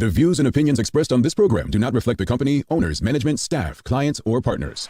The views and opinions expressed on this program do not reflect the company, owners, management, staff, clients, or partners.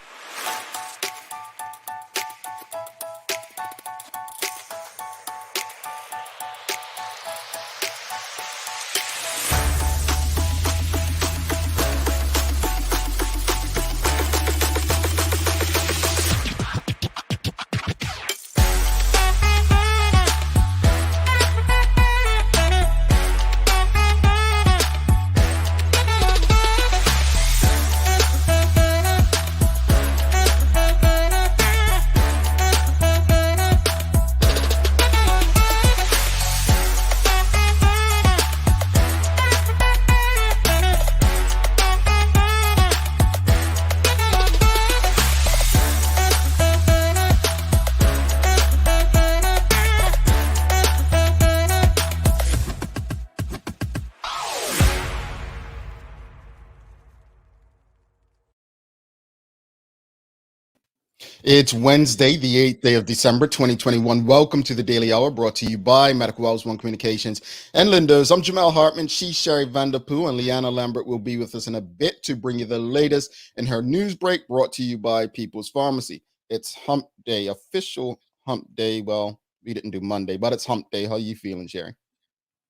It's Wednesday, the 8th day of December, 2021. Welcome to the Daily Hour, brought to you by Medical Wells One Communications and Lindos. I'm Jamal Hartman. She's Sherry Vanderpoo, and Leanna Lambert will be with us in a bit to bring you the latest in her news break, brought to you by People's Pharmacy. It's Hump Day, official Hump Day. Well, we didn't do Monday, but it's Hump Day. How are you feeling, Sherry?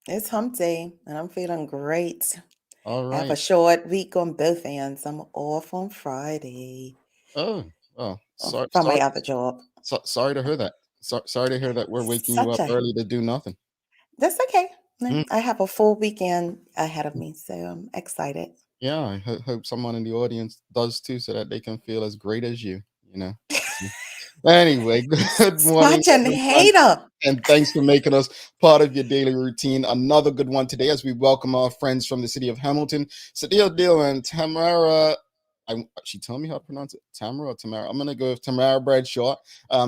It's Hump Day, and I'm feeling great. All I have a right. short week on both ends. I'm off on Friday from my other job. Sorry to hear that. Sorry to hear that we're waking you up early to do nothing. That's okay. I have a full weekend ahead of me, so I'm excited. Yeah, I hope someone in the audience does too, so that they can feel as great as you, you know. Anyway, good morning, Such an everyone, hater. and thanks for making us part of your daily routine. Another good one today as we welcome our friends from the city of Hamilton, Sideya, Dill, and Tamara. She told me how to pronounce it, Tamara or Tamara. I'm going to go with Tamara Bradshaw.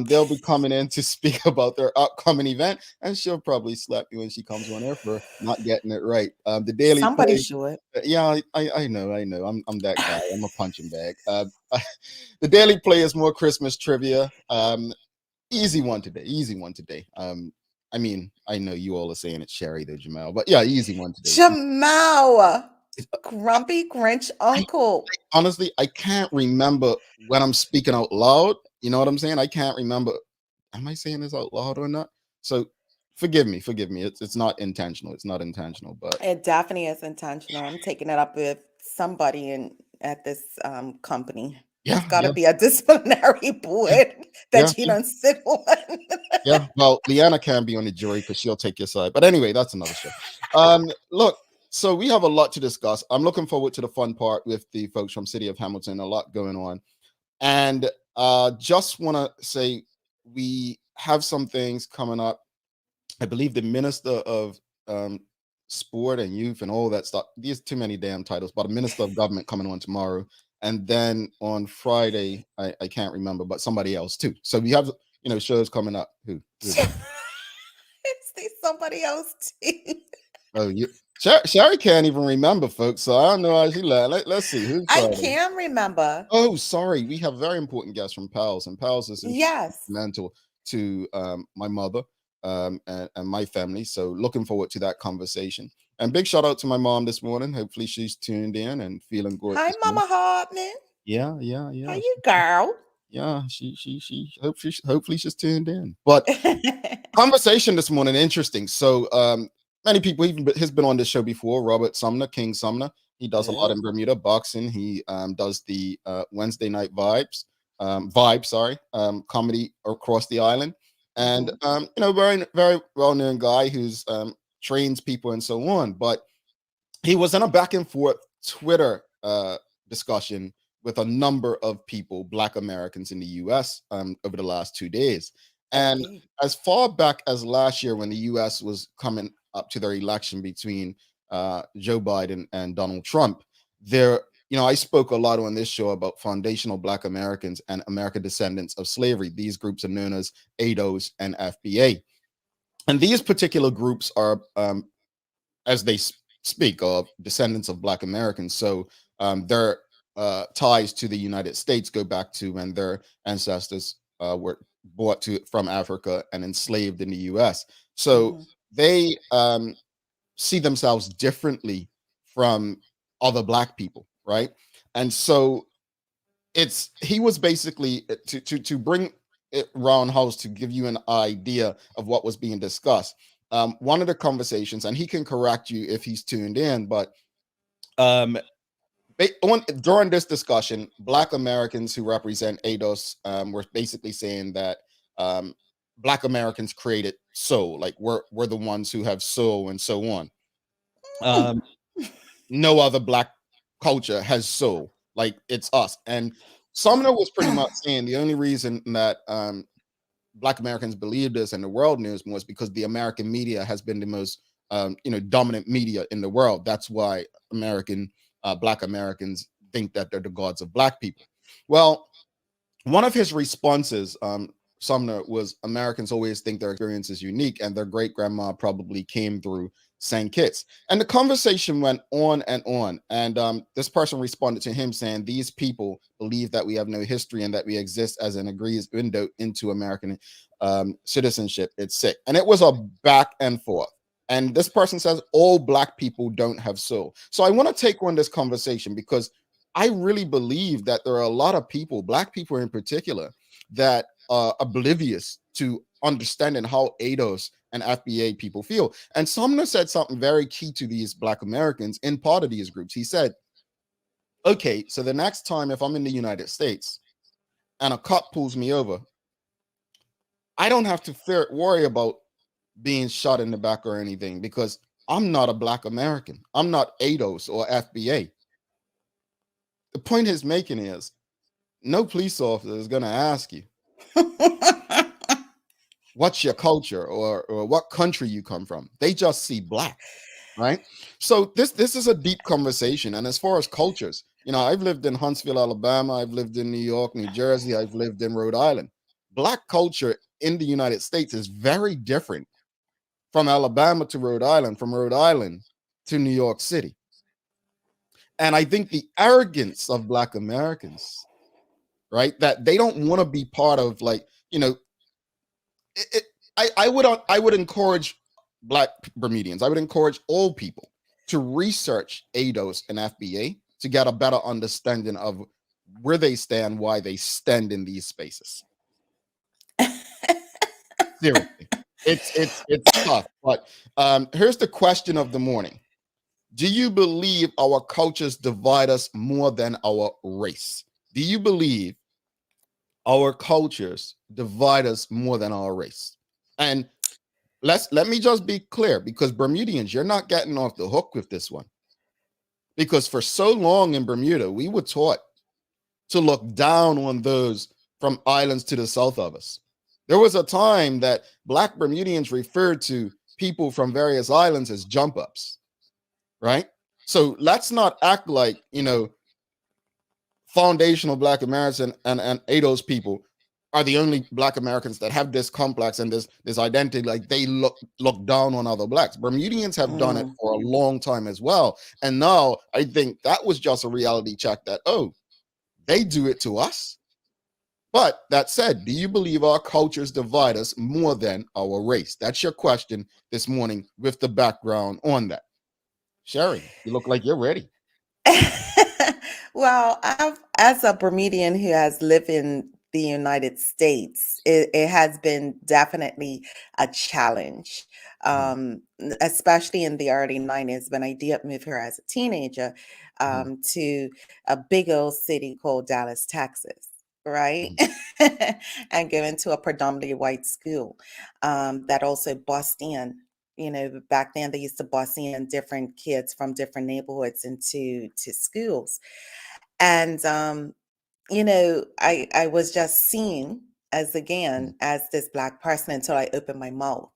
They'll be coming in to speak about their upcoming event, and she'll probably slap you when she comes on air for not getting it right. The daily Somebody play, should. yeah, I know. I'm that guy. I'm a punching bag. The daily play is more Christmas trivia. Easy one today. I mean, I know you all are saying it's Sherry though, Jamal, but yeah, easy one today. Jamal, grumpy Grinch uncle. Honestly, I can't remember when I'm speaking out loud. You know what I'm saying? I can't remember. Am I saying this out loud or not? So forgive me. It's not intentional. But It definitely is intentional. I'm taking it up with somebody at this company. There's got to be a disciplinary board that you don't sit on. Yeah, well, Leanna can be on the jury because she'll take your side. But anyway, that's another show. Look, so we have a lot to discuss. I'm looking forward to the fun part with the folks from City of Hamilton. A lot going on. And just want to say we have some things coming up. I believe the Minister of Sport and Youth and all that stuff. These too many damn titles, but a Minister of Government coming on tomorrow. And then on Friday, I can't remember, but somebody else too. So we have, shows coming up. Who? It's somebody else too. Oh, Sherry can't even remember, folks. So I don't know how she lied. Let's see. Who's I can remember. Oh, sorry. We have very important guests from Pals, and Pals is instrumental to my mother and my family. So looking forward to that conversation. And big shout out to my mom this morning. Hopefully she's tuned in and feeling good. Hi, Mama Hartman. Yeah. How you, girl? Yeah, she hopefully she's tuned in. But conversation this morning, interesting. So many people, he's been on this show before. Robert Sumner, King Sumner. He does a lot in Bermuda boxing. He does the Wednesday night comedy across the island. And very, very well-known guy who's trains people and so on. But he was in a back and forth Twitter discussion with a number of people, Black Americans in the U.S. Over the last 2 days. And as far back as last year when the U.S. was coming up to their election between Joe Biden and Donald Trump, I spoke a lot on this show about foundational Black Americans and American descendants of slavery. These groups are known as ADOS and FBA. And these particular groups are, as they speak, of descendants of Black Americans. So their ties to the United States go back to when their ancestors were brought from Africa and enslaved in the U.S. So they see themselves differently from other black people, right? And so he was basically to bring it roundhouse to give you an idea of what was being discussed. One of the conversations, and he can correct you if he's tuned in, but um, during this discussion, Black Americans who represent ADOS were basically saying that Black Americans created soul, like we're the ones who have soul and so on. No other Black culture has soul, like it's us. And Sumner was pretty much saying the only reason that Black Americans believe this and the world knows more is because the American media has been the most dominant media in the world. That's why Black Americans think that they're the gods of Black people. Well, one of his responses, Sumner, was Americans always think their experience is unique and their great grandma probably came through St. Kitts. And the conversation went on and on. And this person responded to him saying, these people believe that we have no history and that we exist as an agreed window into American citizenship. It's sick. And it was a back and forth. And this person says all Black people don't have soul. So I want to take on this conversation because I really believe that there are a lot of people, Black people in particular, that are oblivious to understanding how ADOS and FBA people feel. And Sumner said something very key to these Black Americans in part of these groups. He said, okay, so the next time if I'm in the United States and a cop pulls me over, I don't have to worry about being shot in the back or anything because I'm not a Black American. I'm not ADOS or FBA. The point he's making is no police officer is going to ask you what's your culture or what country you come from. They just see Black, right? So this is a deep conversation. And as far as cultures, I've lived in Huntsville, Alabama. I've lived in New York, New Jersey. I've lived in Rhode Island. Black culture in the United States is very different from Alabama to Rhode Island, from Rhode Island to New York City. And I think the arrogance of Black Americans, right, that they don't want to be part of, like, I would encourage Black Bermudians, I would encourage all people to research ADOS and FBA to get a better understanding of where they stand, why they stand in these spaces. Seriously, it's tough. But here's the question of the morning. Do you believe our cultures divide us more than our race? Do you believe our cultures divide us more than our race? And let me just be clear, because Bermudians, you're not getting off the hook with this one. Because for so long in Bermuda, we were taught to look down on those from islands to the south of us. There was a time that Black Bermudians referred to people from various islands as jump ups, right? So let's not act like, foundational Black Americans and ADOS people are the only Black Americans that have this complex and this identity, like they look down on other Blacks. Bermudians have done it for a long time as well. And now I think that was just a reality check that, oh, they do it to us. But that said, do you believe our cultures divide us more than our race? That's your question this morning with the background on that. Sherry, you look like you're ready. Well, as a Bermudian who has lived in the United States, it has been definitely a challenge, especially in the early 90s when I did move here as a teenager to a big old city called Dallas, Texas. Right. And going to a predominantly white school that also bussed in. Back then they used to bus in different kids from different neighborhoods into schools. And, I was just seen as this Black person until I opened my mouth.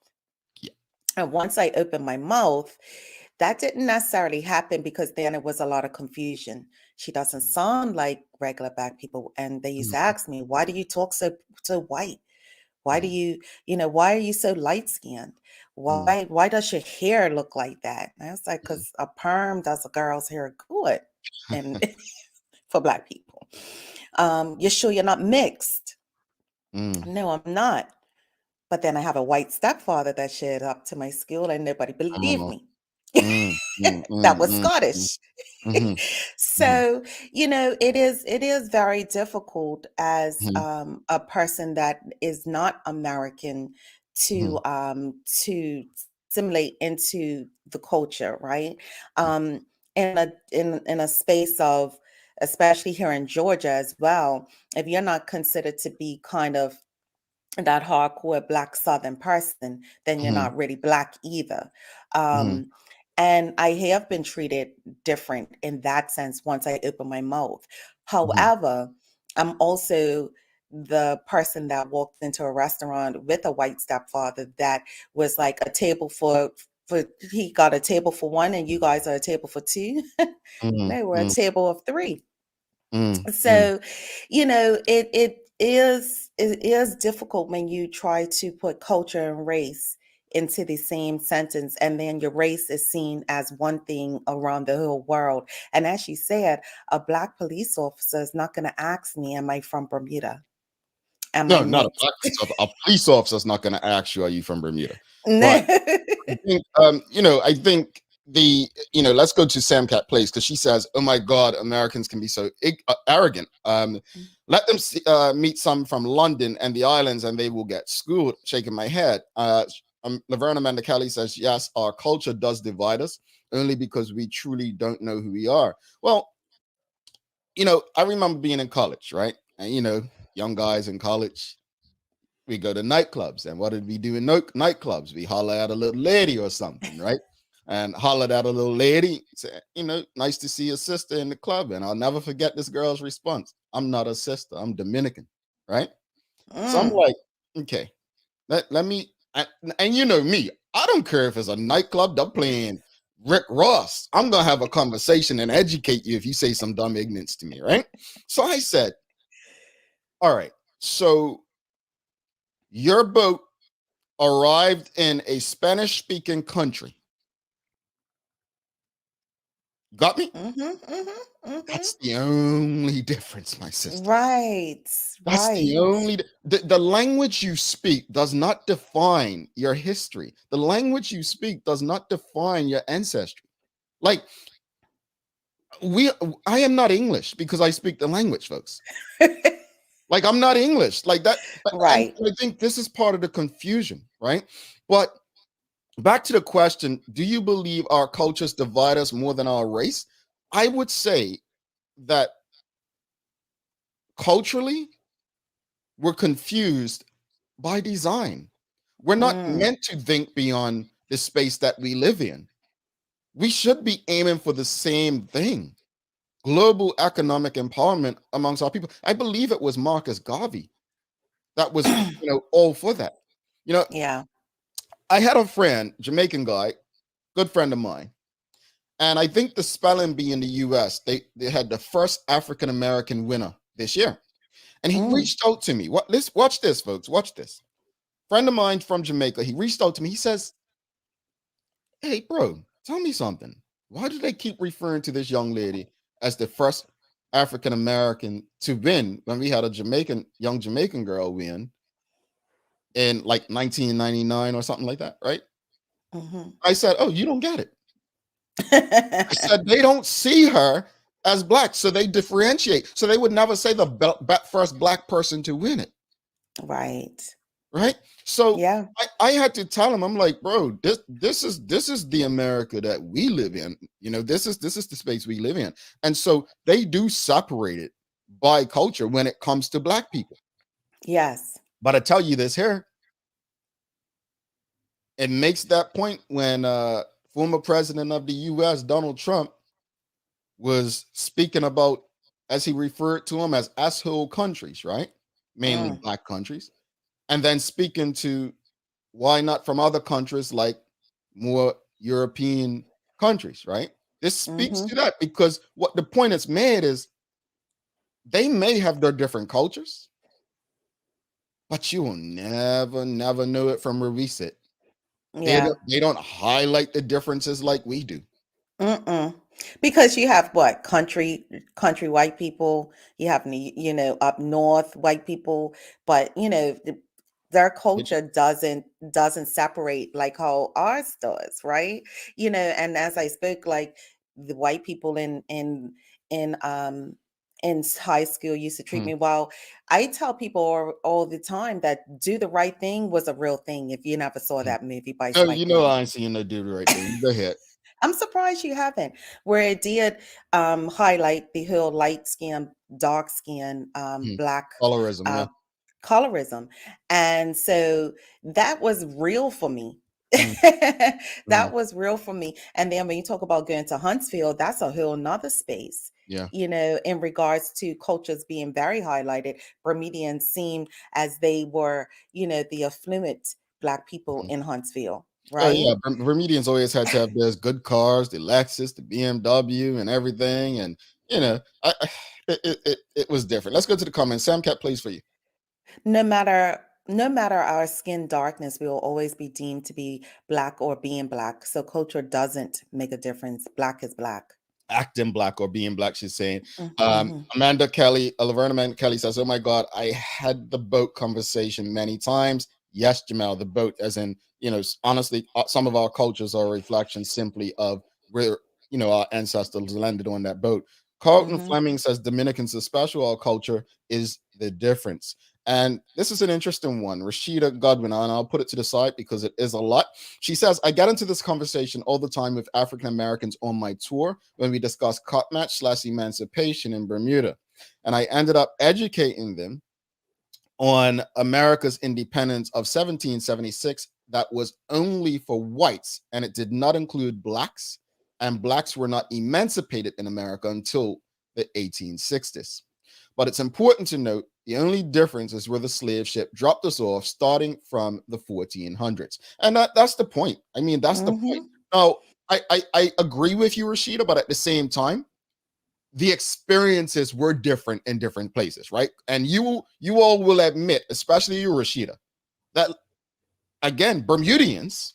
Yeah. And once I opened my mouth, that didn't necessarily happen because then it was a lot of confusion. She doesn't sound like regular Black people. And they used to ask me, why do you talk so white? Why do you, why are you so light skinned? Why does your hair look like that? And I was like, because a perm does a girl's hair good. And for Black people, you're sure you're not mixed? No, I'm not. But then I have a white stepfather that showed up to my school and nobody believed me. Mm, mm, that mm, was mm, mm, Scottish. mhm, mhm, So, it is very difficult as mhm, a person that is not American mhm, to assimilate into the culture, right? Um, in a space of, especially here in Georgia as well, if you're not considered to be kind of that hardcore black southern person, then you're mhm, not really black either. mhm, um and I have been treated different in that sense once I open my mouth. mhm, However, I'm also the person that walked into a restaurant with a white stepfather that was like a table for he got a table for one and you guys are a table for two. mhm, No, we're a mm, table of three. mm, mm. So, it is difficult when you try to put culture and race into the same sentence, and then your race is seen as one thing around the whole world. And as you said, a black police officer is not going to ask me, "Am I from Bermuda? Am I No, not a mixed?" black police officer. A police officer's not gonna ask you, "Are you from Bermuda?" No. But I think let's go to Sam Cat Place because she says, "Oh my God, Americans can be so arrogant. Let them meet some from London and the islands, and they will get schooled." Shaking my head. Laverne Amanda Kelly says, "Yes, our culture does divide us, only because we truly don't know who we are." Well, I remember being in college, right? And young guys in college, we go to nightclubs. And what did we do in nightclubs? We holler at a little lady or something, right? And hollered at a little lady, say, nice to see your sister in the club. And I'll never forget this girl's response. "I'm not a sister, I'm Dominican," right? So I'm Mm. like, okay, let me, and you know me, I don't care if it's a nightclub, they're playing Rick Ross. I'm going to have a conversation and educate you if you say some dumb ignorance to me, right? So I said, all right, so your boat arrived in a Spanish speaking country. Got me? Mhm, mhm, mhm. That's the only difference, my sister. Right, That's the right. only the language you speak does not define your history. The language you speak does not define your ancestry. Like we I am not English because I speak the language, folks. Like I'm not English. Like that, and Right. I think this is part of the confusion, right? But back to the question, do you believe our cultures divide us more than our race? I would say that culturally, we're confused by design. We're not Mm. meant to think beyond the space that we live in. We should be aiming for the same thing: global economic empowerment amongst our people. I believe it was Marcus Garvey that was, all for that. You know, Yeah. I had a friend, Jamaican guy, good friend of mine. And I think the spelling bee in the US, they had the first African American winner this year. And he Mm. reached out to me. Watch this, folks. Watch this. Friend of mine from Jamaica, he reached out to me. He says, "Hey, bro, tell me something. Why do they keep referring to this young lady as the first African American to win when we had a young Jamaican girl win in like 1999 or something like that, right?" Mhm. I said, "Oh, you don't get it." I said they don't see her as black, so they differentiate. So they would never say the first black person to win it, Right. right? So Yeah. I had to tell him, I'm like, bro, this is the America that we live in. This is the space we live in, and so they do separate it by culture when it comes to black people. Yes. But I tell you this here, it makes that point when former president of the U.S. Donald Trump was speaking about, as he referred to them as asshole countries, right? Mainly Mm. black countries. And then speaking to why not from other countries like more European countries, right? This speaks to Mhm. that because what the point is made is they may have their different cultures, but you will never, never know it from where we sit. They Yeah. don't, they don't highlight the differences like we do. Mm-mm. Because you have what? Country white people, you have up north white people, but Their It- culture doesn't separate like how ours does, right? And as I spoke, like the white people in high school used to treat hmm. me well. I tell people all the time that Do the Right Thing was a real thing if you never saw Hmm. that movie by No, Spike you know Lee. I ain't seeing no do the right thing. Go ahead. I'm surprised you haven't, where it did highlight the whole light skin, dark skin, Hmm. black Colorism, uh, yeah. colorism. And so that was real for me. Hmm. That was real for me. And then when you talk about going to Huntsville, that's a whole nother space, Yeah. in regards to cultures being very highlighted. Bermudians seem as they were, the affluent Black people Mhm. in Huntsville, Oh yeah, right? Bermudians always had to have those good cars, the Lexus, the BMW, and everything. And it was different. Let's go to the comments. Sam Cat plays for you. No matter our skin darkness, we will always be deemed to be Black or being Black. So culture doesn't make a difference. Black is Black. Acting black or being black, she's saying. Mm-hmm. Amanda Kelly, Laverne Amanda Kelly says, "Oh my God, I had the boat conversation many times." Yes, Jamal, the boat, as in, honestly, some of our cultures are a reflection simply of where, our ancestors landed on that boat. Carlton Mm-hmm. Fleming says, Dominicans, especially our culture, is the difference. And this is an interesting one. Rashida Godwin, and I'll put it to the side because it is a lot. She says, I get into this conversation all the time with African Americans on my tour when we discuss cut match / emancipation in Bermuda. And I ended up educating them on America's independence of 1776 that was only for whites and it did not include blacks. And blacks were not emancipated in America until the 1860s. But it's important to note the only difference is where the slave ship dropped us off starting from the 1400s. And that's the point. I mean, that's the point. Mm-hmm. Now, I agree with you, Rashida, but at the same time, the experiences were different in different places, right? And you all will admit, especially you, Rashida, that again, Bermudians,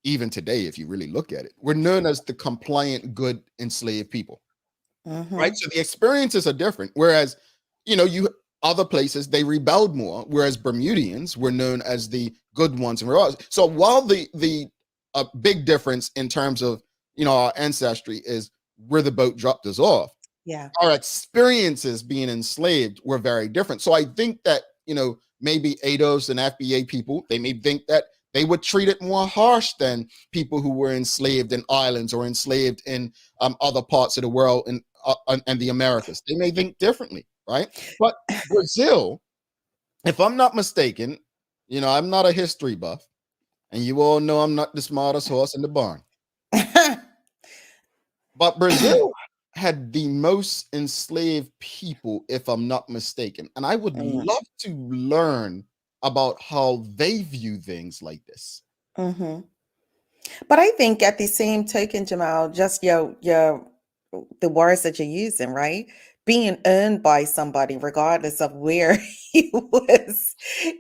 even today, if you really look at it, were known as the compliant, good enslaved people, right? Mm-hmm. So the experiences are different. Whereas, you other places they rebelled more, whereas Bermudians were known as the good ones. And so while the big difference in terms of our ancestry is where the boat dropped us off, Yeah. our experiences being enslaved were very different. So I think that, maybe ADOS and FBA people, they may think that they would treat it more harsh than people who were enslaved in islands or enslaved in other parts of the world and the Americas. They may think differently, right? But Brazil, if I'm not mistaken, I'm not a history buff, and you all know I'm not the smartest horse in the barn. But Brazil had the most enslaved people, if I'm not mistaken. And I would Mm-hmm. love to learn about how they view things like this. But I think at the same token, Jamal, just your the words that you're using, right? Being owned by somebody, regardless of where he was,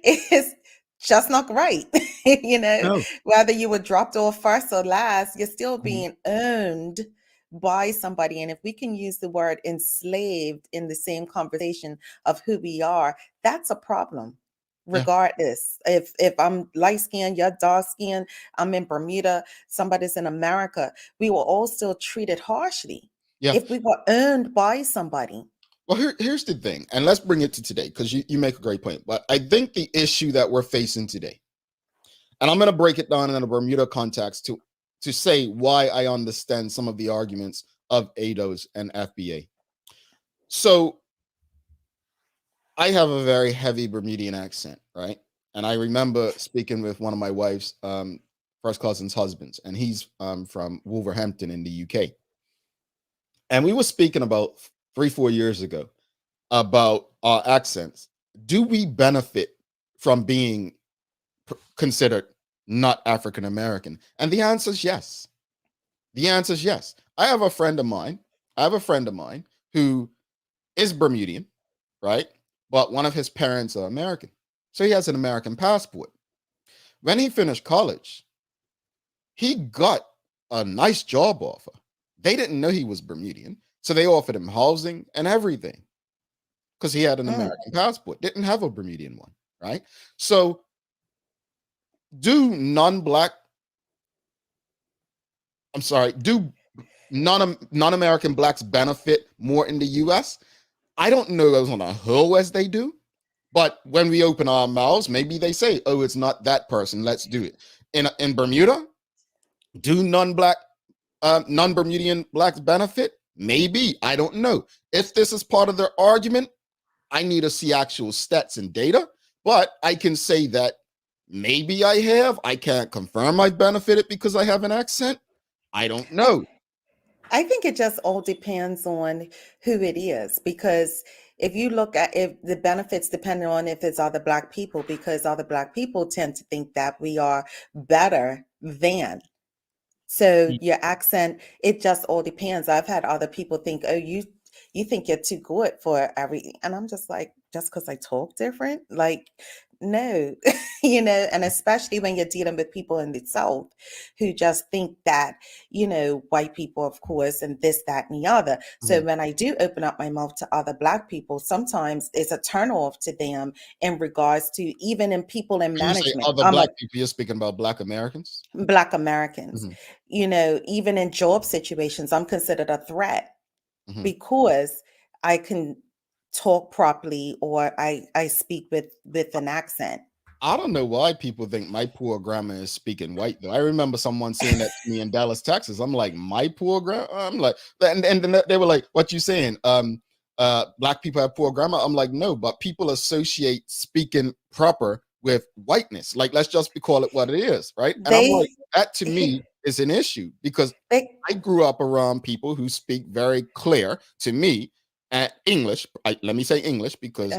is just not right. No. Whether you were dropped off first or last, you're still Mhm. being owned by somebody. And if we can use the word enslaved in the same conversation of who we are, that's a problem. Yeah. Regardless, if I'm light skinned, you're dark skinned, I'm in Bermuda, somebody's in America, we were all still treated harshly Yeah. if we were earned by somebody. Well, here's the thing, and let's bring it to today because you make a great point. But I think the issue that we're facing today, and I'm going to break it down in a Bermuda context to say why I understand some of the arguments of ADOS and FBA. So I have a very heavy Bermudian accent, right? And I remember speaking with one of my wife's first cousin's husbands, and he's from Wolverhampton in the UK. And we were speaking about 3-4 years ago about our accents. Do we benefit from being considered not African American? And the answer is yes. The answer is yes. I have a friend of mine. I have a friend of mine who is Bermudian, right? But one of his parents are American. So he has an American passport. When he finished college, he got a nice job offer. They didn't know he was Bermudian. So they offered him housing and everything because he had an Mm, American passport, didn't have a Bermudian one, right? So do non-black, I'm sorry, do non-American blacks benefit more in the US? I don't know as on a whole as they do, but when we open our mouths, maybe they say, oh, it's not that person, let's do it. In Bermuda, do non-Bermudian blacks benefit? Maybe, I don't know. If this is part of their argument, I need to see actual stats and data, but I can say that maybe I have. I can't confirm I've benefited because I have an accent. I don't know. I think it just all depends on who it is, because if you look at if the benefits depending on if it's other black people, because other black people tend to think that we are better than. So your accent, it just all depends. I've had other people think, oh, you think you're too good for everything. And I'm just like, just because I talk different? Like, no, and especially when you're dealing with people in the South who just think that, white people, of course, and this, that, and the other. So when I do open up my mouth to other black people, sometimes it's a turn off to them in regards to even in people in When you say management. other black people, you're speaking about Black Americans? Black Americans, even in job situations, I'm considered a threat because I can talk properly or I speak with an accent. I don't know why people think my poor grandma is speaking white though. I remember someone saying that to me in Dallas, Texas. I'm like, my poor grandma? I'm like, and then they were like, what you saying? Black people have poor grammar? I'm like, no, but people associate speaking proper with whiteness. Like, let's just call it what it is, right? And I'm like, that to me is an issue because I grew up around people who speak very clear to me at English. Let me say English because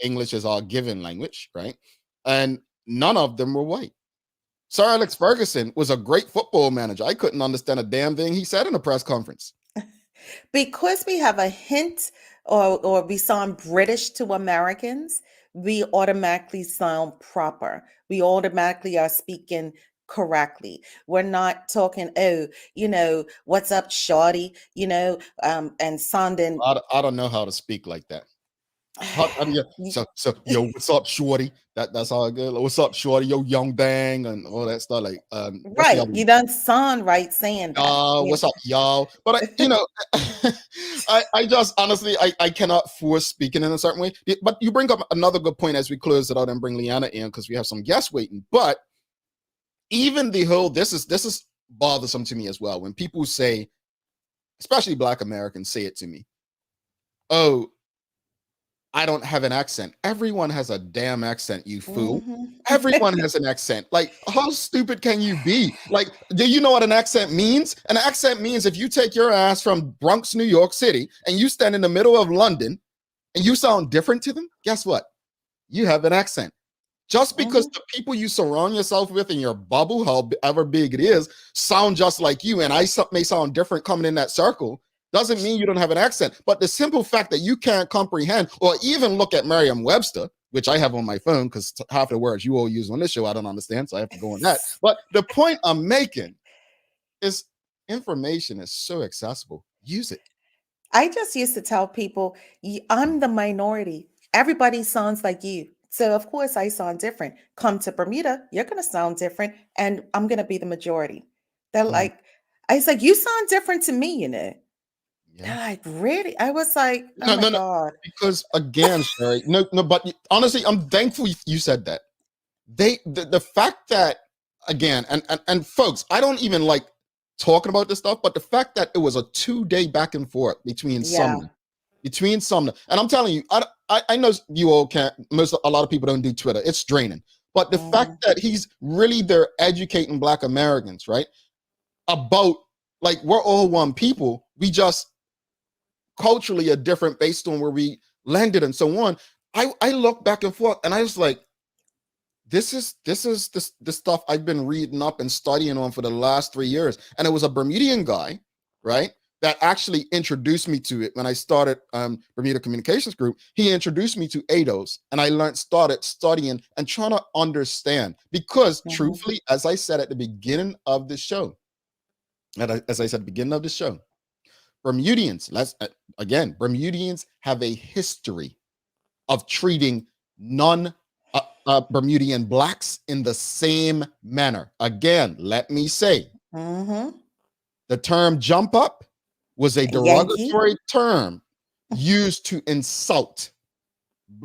English is our given language, right? And none of them were white. Sir Alex Ferguson was a great football manager. I couldn't understand a damn thing he said in a press conference. Because we have a hint or we sound British to Americans, we automatically sound proper. We automatically are speaking correctly. We're not talking, what's up, shorty, and sounding. I don't know how to speak like that. So yo, what's up, shorty? That's all good. What's up, shorty? Yo, young bang, and all that stuff. Like, right, you don't sound right saying that. What's up, y'all? But I just honestly, I cannot force speaking in a certain way. But you bring up another good point as we close it out and bring Leanna in because we have some guests waiting. But even the whole this is bothersome to me as well when people say, especially Black Americans, say it to me. Oh, I don't have an accent. Everyone has a damn accent, you fool. Everyone has an accent. Like, how stupid can you be? Like, do you know what an accent means? An accent means if you take your ass from Bronx, New York City, and you stand in the middle of London and you sound different to them, guess what? You have an accent. Just because the people you surround yourself with in your bubble, however big it is, sound just like you, and I may sound different coming in that circle, doesn't mean you don't have an accent. But the simple fact that you can't comprehend or even look at Merriam-Webster, which I have on my phone because half the words you all use on this show I don't understand, so I have to go on that. But the point I'm making is information is so accessible. Use it. I just used to tell people, I'm the minority. Everybody sounds like you. So of course I sound different. Come to Bermuda, you're going to sound different, and I'm going to be the majority. They're like, I was like, you sound different to me, Yeah. They're like, really? I was like, oh my God. Because again, Sherry, no, but honestly, I'm thankful you said that. The fact that, again, and folks, I don't even like talking about this stuff, but the fact that it was a 2-day back and forth between Sumner, and I'm telling you, I know you all can't, a lot of people don't do Twitter. It's draining. But the fact that he's really there educating Black Americans, right? About, like, we're all one people. We just culturally are different based on where we landed and so on. I look back and forth and I was like, this is the stuff I've been reading up and studying on for the last 3 years. And it was a Bermudian guy, right, that actually introduced me to it when I started Bermuda Communications Group. He introduced me to ADOS, and I started studying and trying to understand. Because truthfully, as I said at the beginning of the show, Bermudians, Bermudians have a history of treating Bermudian blacks in the same manner. Again, let me say, the term jump up was a derogatory term used to insult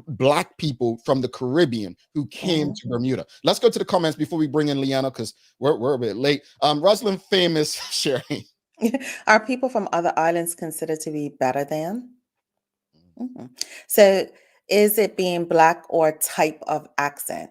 Black people from the Caribbean who came to Bermuda. Let's go to the comments before we bring in Liana, because we're a bit late. Rosalind Famous sharing. Are people from other islands considered to be better than? So is it being Black or type of accent?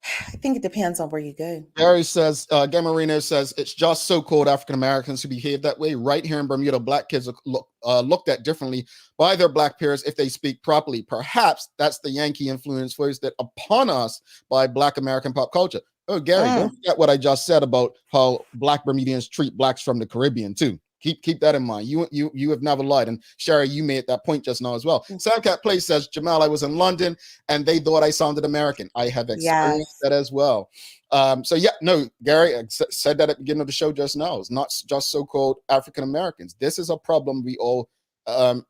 I think it depends on where you go. Gary says, Gamarino says, it's just so-called African Americans who behave that way. Right here in Bermuda, Black kids are looked at differently by their Black peers if they speak properly. Perhaps that's the Yankee influence foisted upon us by Black American pop culture. Oh, Gary, don't forget what I just said about how Black Bermudians treat Blacks from the Caribbean too. Keep that in mind. You have never lied. And Sherry, you made that point just now as well. Samcat Place says, Jamal, I was in London and they thought I sounded American. I have experienced that as well. So yeah, no, Gary said that at the beginning of the show just now. It's not just so-called African Americans. This is a problem we all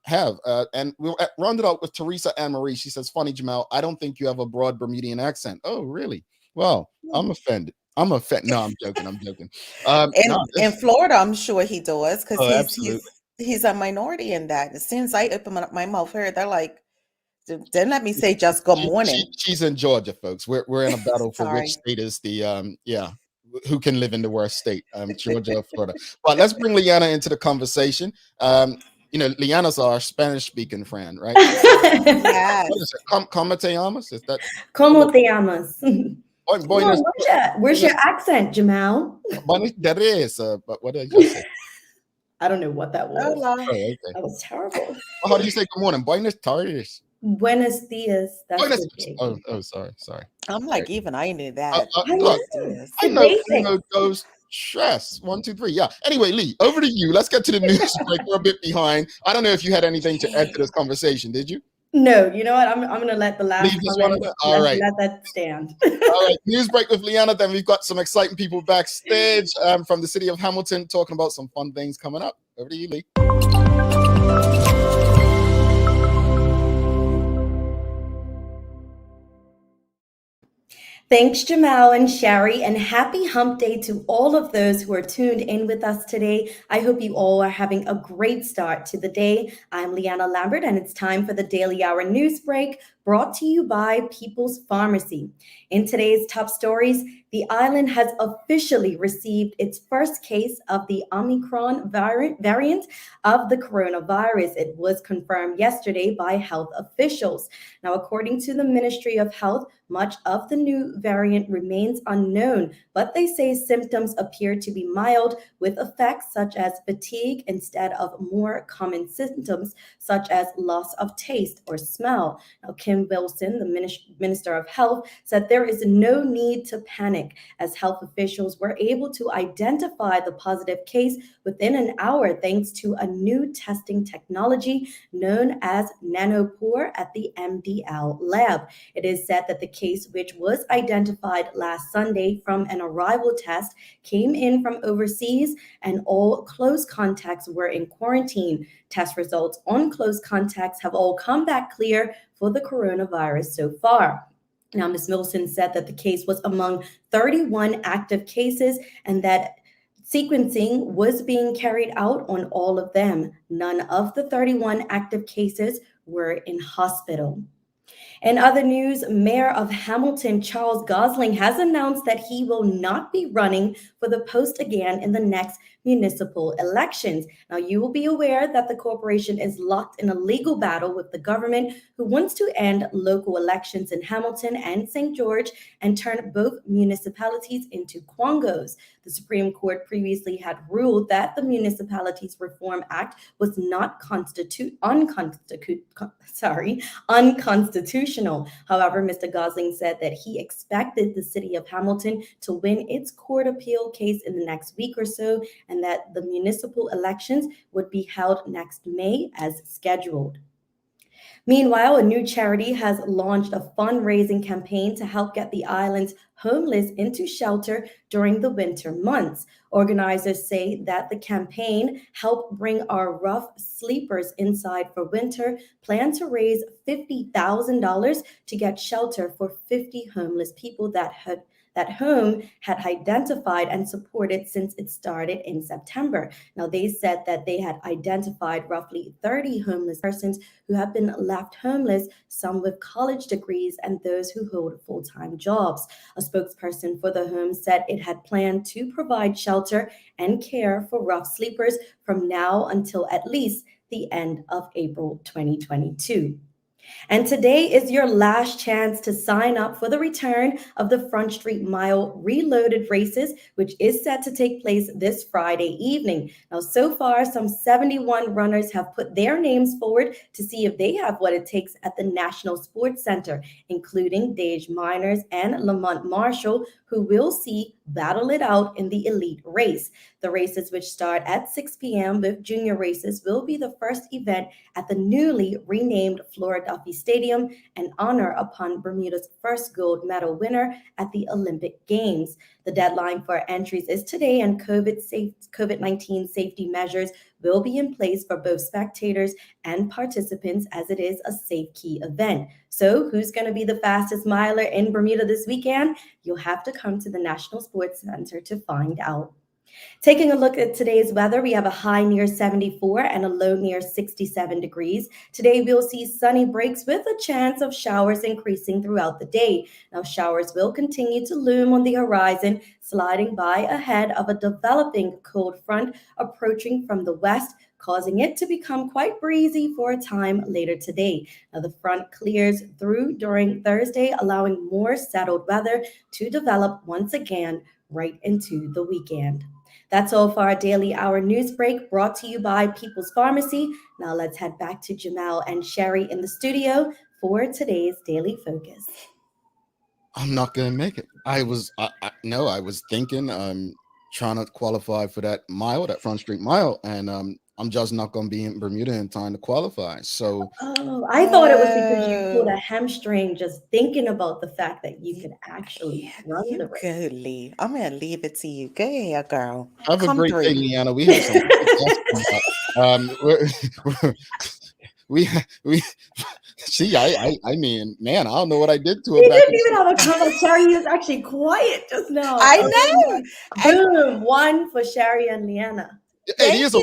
have. And we'll round it out with Teresa Ann Marie. She says, funny, Jamal, I don't think you have a broad Bermudian accent. Oh, really? Well, I'm offended. No, I'm joking. In Florida, I'm sure he does, because he's a minority in that. As soon as I open up my mouth here, they're like, don't let me say just good morning. She's in Georgia, folks. We're in a battle for which state is the who can live in the worst state, Georgia or Florida. But let's bring Liana into the conversation. Liana's our Spanish-speaking friend, right? Yes. What is it? ¿Cómo te llamas? Is that? ¿Cómo te llamas? Where's your accent, Jamal? There is, but what did I just say? I don't know what that was. Oh, okay. That was terrible. How do you say good morning? Buenos tardes. Buenos dias. That's sorry. I'm like, even I knew that. I know those stress. 1, 2, 3. Yeah. Anyway, Lee, over to you. Let's get to the news break. We're a bit behind. I don't know if you had anything to add to this conversation. Did you? No, you know what? I'm going to let the last comment, let that stand. All right, news break with Liana. Then we've got some exciting people backstage from the city of Hamilton talking about some fun things coming up. Over to you, Lee. Thanks, Jamal and Shari, and happy hump day to all of those who are tuned in with us today. I hope you all are having a great start to the day. I'm Liana Lambert, and it's time for the Daily Hour News Break, brought to you by People's Pharmacy. In today's top stories, the island has officially received its first case of the Omicron variant of the coronavirus. It was confirmed yesterday by health officials. Now, according to the Ministry of Health, much of the new variant remains unknown, but they say symptoms appear to be mild, with effects such as fatigue instead of more common symptoms such as loss of taste or smell. Now, Kim Wilson, the Minister of Health, said there is no need to panic, as health officials were able to identify the positive case within an hour thanks to a new testing technology known as nanopore at the MDL lab. It is said that the case, which was identified last Sunday from an arrival test, came in from overseas, and all close contacts were in quarantine. Test results on close contacts have all come back clear for the coronavirus so far. Now, Ms. Wilson said that the case was among 31 active cases and that sequencing was being carried out on all of them. None of the 31 active cases were in hospital. In other news, Mayor of Hamilton, Charles Gosling, has announced that he will not be running for the post again in the next municipal elections. Now, you will be aware that the corporation is locked in a legal battle with the government, who wants to end local elections in Hamilton and St. George and turn both municipalities into quongos. The Supreme Court previously had ruled that the Municipalities Reform Act was not unconstitutional. However, Mr. Gosling said that he expected the city of Hamilton to win its court appeal case in the next week or so, and that the municipal elections would be held next May as scheduled. Meanwhile, a new charity has launched a fundraising campaign to help get the island's homeless into shelter during the winter months. Organizers say that the campaign, Help Bring Our Rough Sleepers Inside for Winter, plan to raise $50,000 to get shelter for 50 homeless people that Home had identified and supported since it started in September. Now, they said that they had identified roughly 30 homeless persons who have been left homeless, some with college degrees and those who hold full-time jobs. A spokesperson for the Home said it had planned to provide shelter and care for rough sleepers from now until at least the end of April 2022. And today is your last chance to sign up for the return of the Front Street Mile Reloaded races, which is set to take place this Friday evening. Now, so far, some 71 runners have put their names forward to see if they have what it takes at the National Sports Center, including Dage Miners and Lamont Marshall, who we'll see battle it out in the elite race. The races, which start at 6 p.m. with junior races, will be the first event at the newly renamed Florida Stadium, an honor upon Bermuda's first gold medal winner at the Olympic Games. The deadline for entries is today, and COVID-19 safety measures will be in place for both spectators and participants, as it is a safe key event. So who's going to be the fastest miler in Bermuda this weekend? You'll have to come to the National Sports Center to find out. Taking a look at today's weather, we have a high near 74 and a low near 67 degrees. Today, we'll see sunny breaks with a chance of showers increasing throughout the day. Now, showers will continue to loom on the horizon, sliding by ahead of a developing cold front approaching from the west, causing it to become quite breezy for a time later today. Now, the front clears through during Thursday, allowing more settled weather to develop once again right into the weekend. That's all for our Daily Hour news break, brought to you by People's Pharmacy. Now let's head back to Jamel and Sherry in the studio for today's Daily Focus. I'm not gonna make it. I was thinking trying to qualify for that mile, that Front Street Mile, and I'm just not gonna be in Bermuda in time to qualify. So I thought it was because you pulled a hamstring just thinking about the fact that you could actually run the race. Go, Lee. I'm gonna leave it to you. Go ahead, girl. Have a great day, Leanna. We have some we see. I mean, man, I don't know what I did to her. He didn't even have a comment. Sherry is actually quiet just now. I know. Boom, one for Sherry and Leanna. Hey, this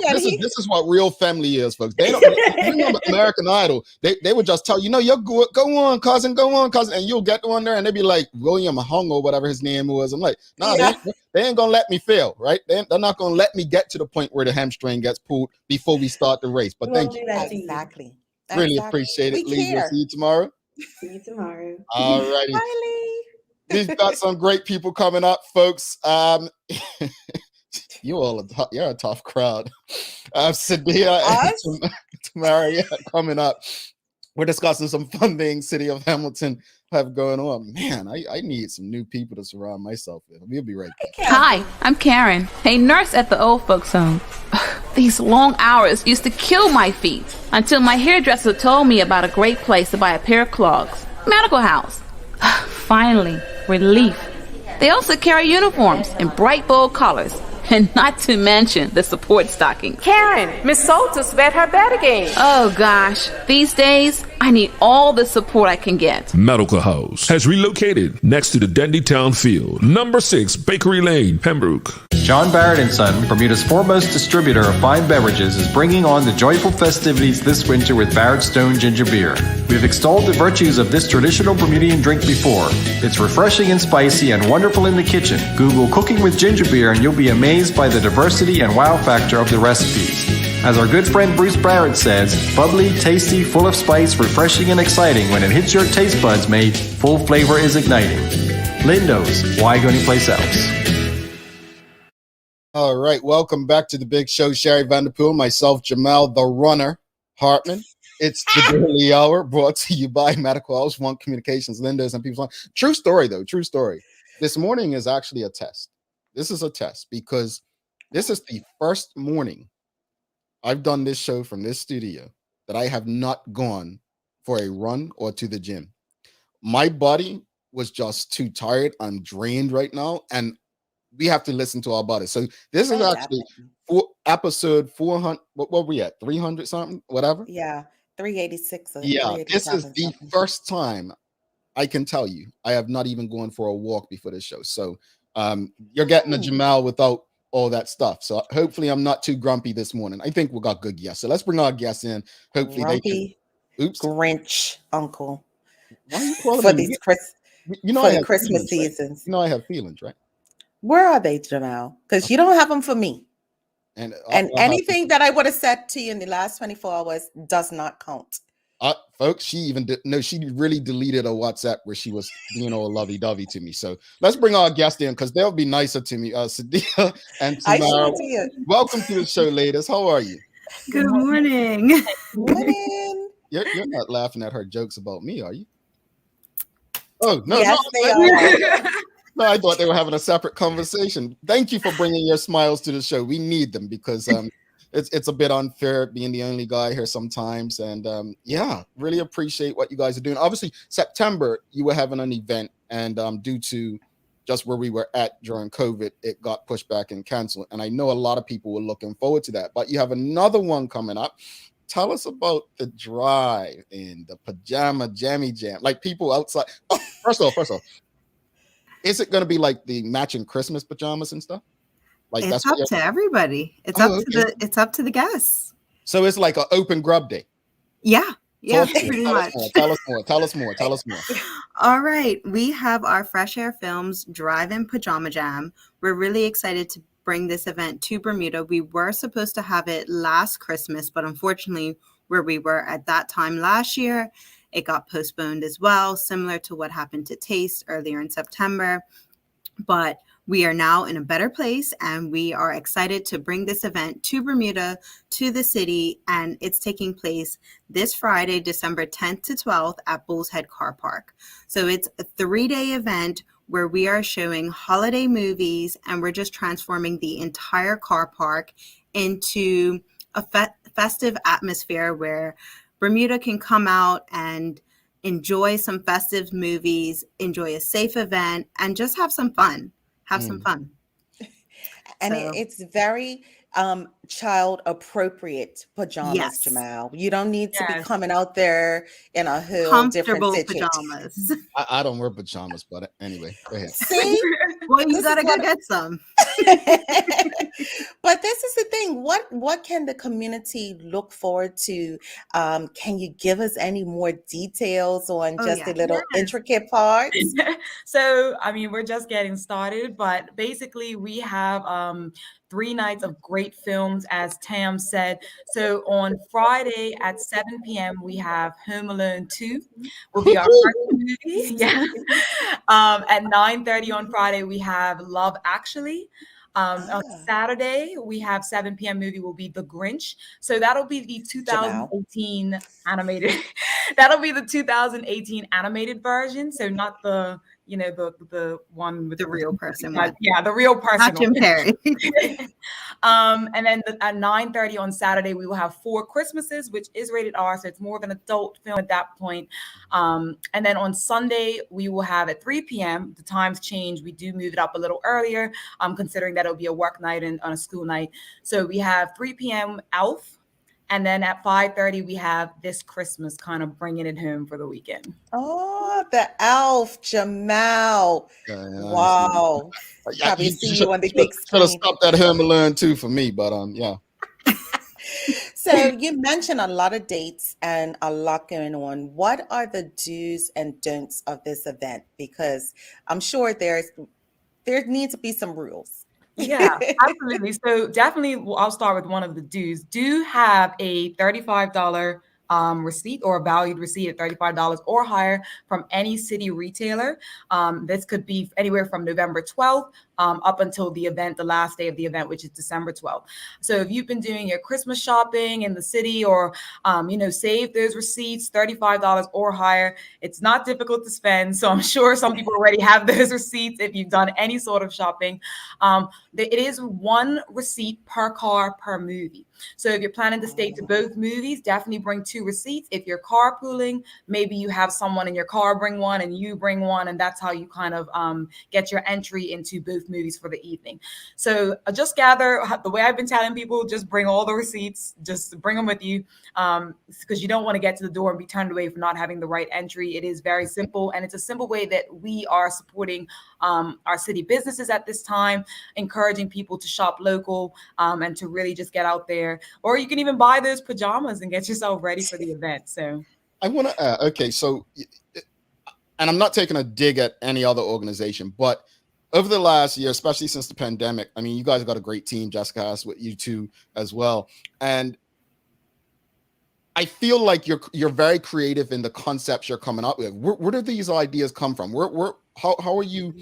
is what real family is, folks. They don't remember American Idol. They would just tell you, you're good, go on, cousin, and you'll get on there, and they'd be like William Hung or whatever his name was. I'm like, they ain't gonna let me fail, right? They're not gonna let me get to the point where the hamstring gets pulled before we start the race. But thank you. Exactly. Really appreciate it, Lee. We'll see you tomorrow. See you tomorrow. All righty. Bye, Lee. We've got some great people coming up, folks. You're a tough crowd. Sideya and Tamara coming up. We're discussing some fun things City of Hamilton have going on. Man, I need some new people to surround myself with. We'll be right back. Hi, I'm Karen, a nurse at the old folks home. These long hours used to kill my feet until my hairdresser told me about a great place to buy a pair of clogs. Medical House. Finally, relief. They also carry uniforms in bright, bold colors. And not to mention the support stockings. Karen, Miss Salter sped her bed again. Oh gosh, these days I need all the support I can get. Medical House has relocated next to the Dandytown Field, number 6 Bakery Lane, Pembroke. John Barrett & Son, Bermuda's foremost distributor of fine beverages, is bringing on the joyful festivities this winter with Barrett Stone Ginger Beer. We've extolled the virtues of this traditional Bermudian drink before. It's refreshing and spicy and wonderful in the kitchen. Google cooking with ginger beer and you'll be amazed by the diversity and wow factor of the recipes. As our good friend Bruce Barrett says, bubbly, tasty, full of spice, refreshing and exciting. When it hits your taste buds, mate, full flavor is igniting. Lindo's, why go anyplace else? All right, welcome back to the big show. Sherry Vanderpool, myself, Jamel, the runner, Hartman. It's the Daily Hour, brought to you by Medical House, One Communications, Lindo's, and People's Line. True story, though, true story. This morning is actually a test. This is a test because this is the first morning I've done this show from this studio that I have not gone for a run or to the gym. My body was just too tired. I'm drained right now, and we have to listen to our body. So this is actually episode 400. What were we at? 300 something, whatever. Yeah, 386. Yeah, this is the first time I can tell you I have not even gone for a walk before the show. So you're getting a Jamal without all that stuff. So hopefully I'm not too grumpy this morning. I think we got good guests. So let's bring our guests in. Hopefully grumpy, they can. Oops. Grinch uncle. Why are you calling for me? these I have Christmas feelings, seasons. Right? You know I have feelings, right? Where are they, Jamal? Because you don't have them for me. And anything that I would have said to you in the last 24 hours does not count. Folks, she really deleted a WhatsApp where she was being all lovey-dovey to me. So let's bring our guest in because they'll be nicer to me. Sideya and Tamara, welcome to the show, ladies. How are you? Good morning. Morning. You're not laughing at her jokes about me, are you? Oh, no. Yes, they are. No, I thought they were having a separate conversation. Thank you for bringing your smiles to the show. We need them because it's a bit unfair being the only guy here sometimes. And really appreciate what you guys are doing. Obviously, September, you were having an event, and due to just where we were at during COVID, it got pushed back and canceled. And I know a lot of people were looking forward to that. But you have another one coming up. Tell us about the drive and the pajama jammy jam. Like people outside. Oh, first off, is it going to be like the matching Christmas pajamas and stuff? Like it's up to everybody. It's up to the guests. So it's like an open grub day. Yeah, pretty much. Tell us more. All right, we have our Fresh Air Films Drive-In Pajama Jam. We're really excited to bring this event to Bermuda. We were supposed to have it last Christmas, but unfortunately, where we were at that time last year, it got postponed as well, similar to what happened to Taste earlier in September. But we are now in a better place, and we are excited to bring this event to Bermuda, to the city, and it's taking place this Friday, December 10th to 12th at Bull's Head Car Park. So it's a 3-day event where we are showing holiday movies, and we're just transforming the entire car park into a festive atmosphere where Bermuda can come out and enjoy some festive movies, enjoy a safe event, and just have some fun. And it's very child appropriate pajamas, yes. Jamal. You don't need to be coming out there in a whole comfortable different pajamas. I don't wear pajamas, but anyway, go ahead. See? Well, you gotta go get some. But this is the thing. What can the community look forward to? Can you give us any more details on the little intricate parts? So, I mean, we're just getting started, but basically we have 3 nights of great films, as Tam said. So on Friday at 7 p.m., we have Home Alone 2 will be our first movie. Yeah. At 9:30 on Friday, we have Love Actually. On Saturday, we have 7 p.m. movie will be The Grinch. So that'll be the 2018 animated. That'll be the 2018 animated version. So not the the one with the real person. Yeah, the real person. Not Jim Carrey. And then at 9:30 on Saturday, we will have Four Christmases, which is rated R, so it's more of an adult film at that point. And then on Sunday, we will have at 3 p.m. The times change. We do move it up a little earlier, considering that it'll be a work night and on a school night. So we have 3 p.m. Elf. And then at 5:30, we have This Christmas, kind of bringing it home for the weekend. Oh, the Elf, Jamal. Wow. Probably see you on the big screen. Should have stopped that Home Alone too for me, but yeah. So you mentioned a lot of dates and a lot going on. What are the do's and don'ts of this event? Because I'm sure there needs to be some rules. Yeah, absolutely. So definitely, I'll start with one of the do's. Do have a $35 receipt or a valued receipt at $35 or higher from any city retailer. This could be anywhere from November 12th up until the event, the last day of the event, which is December 12th. So if you've been doing your Christmas shopping in the city, or save those receipts, $35 or higher. It's not difficult to spend, so I'm sure some people already have those receipts if you've done any sort of shopping. It is one receipt per car per movie. So if you're planning to stay to both movies, definitely bring 2 receipts. If you're carpooling, maybe you have someone in your car bring one and you bring one, and that's how you kind of get your entry into both movies for the evening. So just gather, the way I've been telling people, just bring all the receipts, just bring them with you, because you don't want to get to the door and be turned away for not having the right entry. It is very simple, and it's a simple way that we are supporting our city businesses at this time, encouraging people to shop local and to really just get out there. Or you can even buy those pajamas and get yourself ready for the event. So I want to okay, so, and I'm not taking a dig at any other organization, but over the last year, especially since the pandemic, I mean, you guys have got a great team. Jessica has with you too as well, and I feel like you're very creative in the concepts you're coming up with. Where do these ideas come from? How are you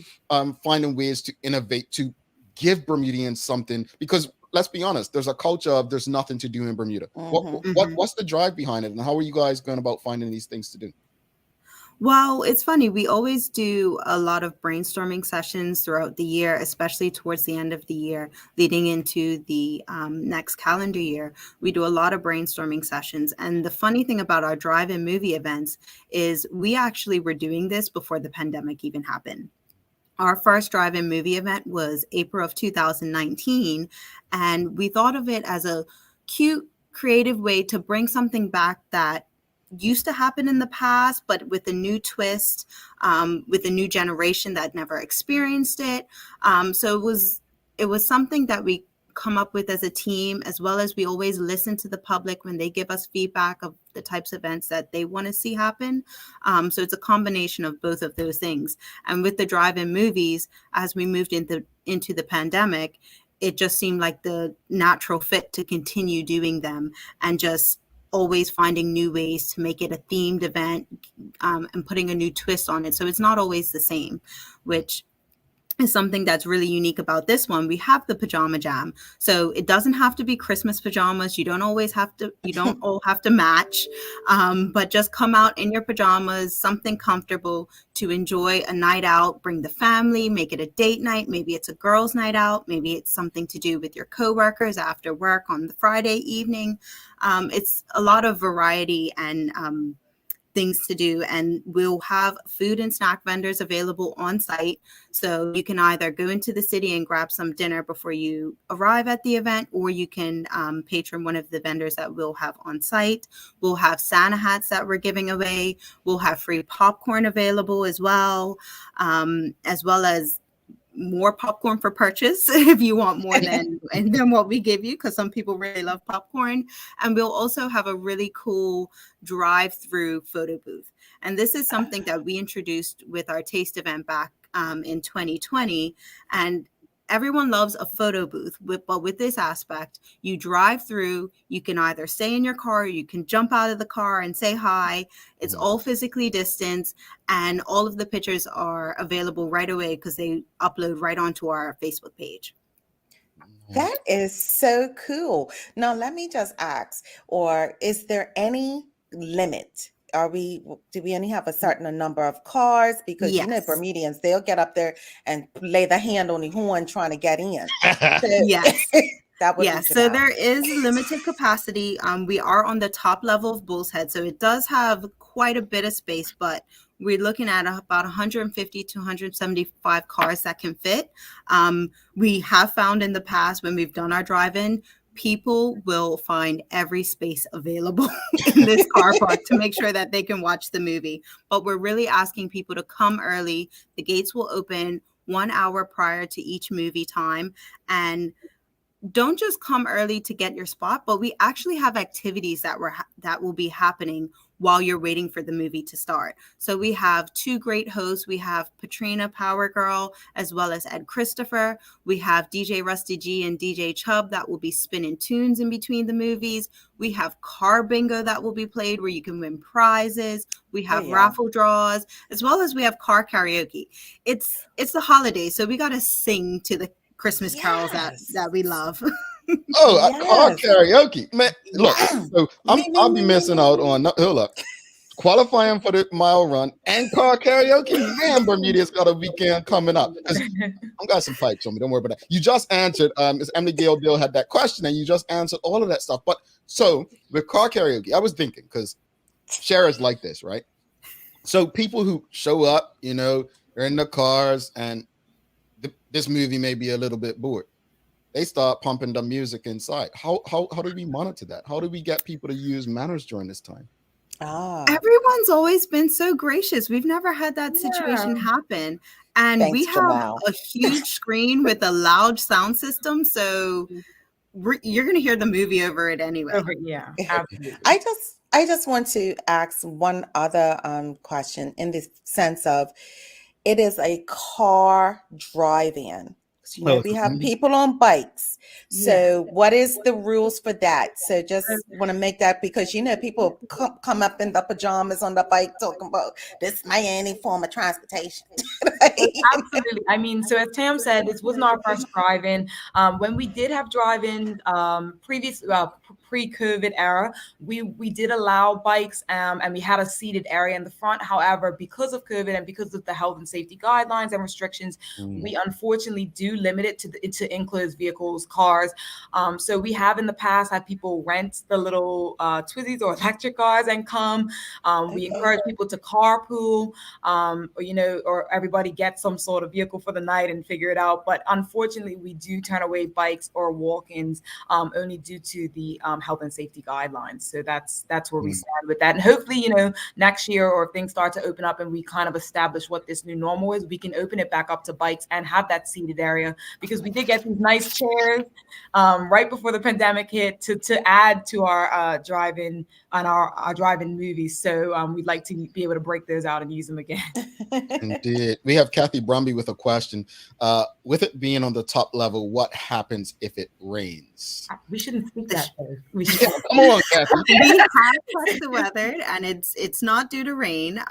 finding ways to innovate to give Bermudians something? Because let's be honest, there's a culture of there's nothing to do in Bermuda. What's the drive behind it, and how are you guys going about finding these things to do? Well, it's funny. We always do a lot of brainstorming sessions throughout the year, especially towards the end of the year, leading into the next calendar year. We do a lot of brainstorming sessions. And the funny thing about our drive-in movie events is we actually were doing this before the pandemic even happened. Our first drive-in movie event was April of 2019, and we thought of it as a cute, creative way to bring something back that used to happen in the past, but with a new twist, with a new generation that never experienced it. So it was something that we come up with as a team, as well as we always listen to the public when they give us feedback of the types of events that they want to see happen. So it's a combination of both of those things. And with the drive-in movies, as we moved into the pandemic, it just seemed like the natural fit to continue doing them and just always finding new ways to make it a themed event, and putting a new twist on it. So it's not always the same, which is something that's really unique about this one. We have the Pajama Jam. So it doesn't have to be Christmas pajamas. You don't all have to match, but just come out in your pajamas, something comfortable to enjoy a night out, bring the family, make it a date night. Maybe it's a girls' night out. Maybe it's something to do with your coworkers after work on the Friday evening. It's a lot of variety and things to do, and we'll have food and snack vendors available on site, so you can either go into the city and grab some dinner before you arrive at the event, or you can patron one of the vendors that we'll have on site. We'll have Santa hats that we're giving away. We'll have free popcorn available as well as more popcorn for purchase if you want more than what we give you, because some people really love popcorn. And we'll also have a really cool drive-through photo booth. And this is something that we introduced with our taste event back in 2020. And everyone loves a photo booth, but with this aspect, you drive through, you can either stay in your car, or you can jump out of the car and say hi. It's all physically distanced, and all of the pictures are available right away because they upload right onto our Facebook page. That is so cool. Now, let me just ask, or is there any limit? Do we only have a certain number of cars? Because Yes. Bermudians, they'll get up there and lay the hand on the horn trying to get in. So, Yes. that would be So there is limited capacity. We are on the top level of Bull's Head, so it does have quite a bit of space, but we're looking at about 150 to 175 cars that can fit. We have found in the past when we've done our drive-in, people will find every space available in this car park to make sure that they can watch the movie. But we're really asking people to come early. The gates will open 1 hour prior to each movie time, and don't just come early to get your spot, but we actually have activities that will be happening while you're waiting for the movie to start. So we have two great hosts. We have Patrina Power Girl, as well as Ed Christopher. We have DJ Rusty G and DJ Chubb that will be spinning tunes in between the movies. We have car bingo that will be played where you can win prizes. We have raffle draws, as well as we have car karaoke. It's the holidays, so we got to sing to the Christmas carols that we love. Car karaoke, man. Look, so I'll be missing out on hold up, qualifying for the mile run and car karaoke. Man, Bermuda's got a weekend coming up. I've got some pipes on me. Don't worry about that. You just answered. Miss Emily Gail Dill had that question, and you just answered all of that stuff. But so with car karaoke, I was thinking because Shara's like this, right? So people who show up, they're in the cars, and this movie may be a little bit bored. They start pumping the music inside. How do we monitor that? How do we get people to use manners during this time? Everyone's always been so gracious. We've never had that situation happen. And we have a huge screen with a loud sound system. So you're going to hear the movie over it anyway. Yeah, absolutely. I just want to ask one other question in the sense of it is a car drive-in. So, we have people on bikes. So what is the rules for that? So just want to make that because, people come up in the pajamas on the bike talking about this is my only form of transportation. Absolutely. I mean, so as Tam said, this wasn't our first drive-in. When we did have drive-in pre-COVID era, we did allow bikes and we had a seated area in the front. However, because of COVID and because of the health and safety guidelines and restrictions, we unfortunately do limit it to enclosed vehicles, cars. So we have in the past had people rent the little Twizzies or electric cars and come. We encourage people to carpool, or everybody get some sort of vehicle for the night and figure it out. But unfortunately, we do turn away bikes or walk-ins only due to the health and safety guidelines. So that's where we stand with that. And hopefully, next year or if things start to open up and we kind of establish what this new normal is, we can open it back up to bikes and have that seated area because we did get these nice chairs right before the pandemic hit to add to our drive-in and our drive-in movies. So we'd like to be able to break those out and use them again. Indeed. We have Kathy Brumby with a question. With it being on the top level, what happens if it rains? We shouldn't speak that way. Come on, Kathy. We have checked the weather, and it's not due to rain.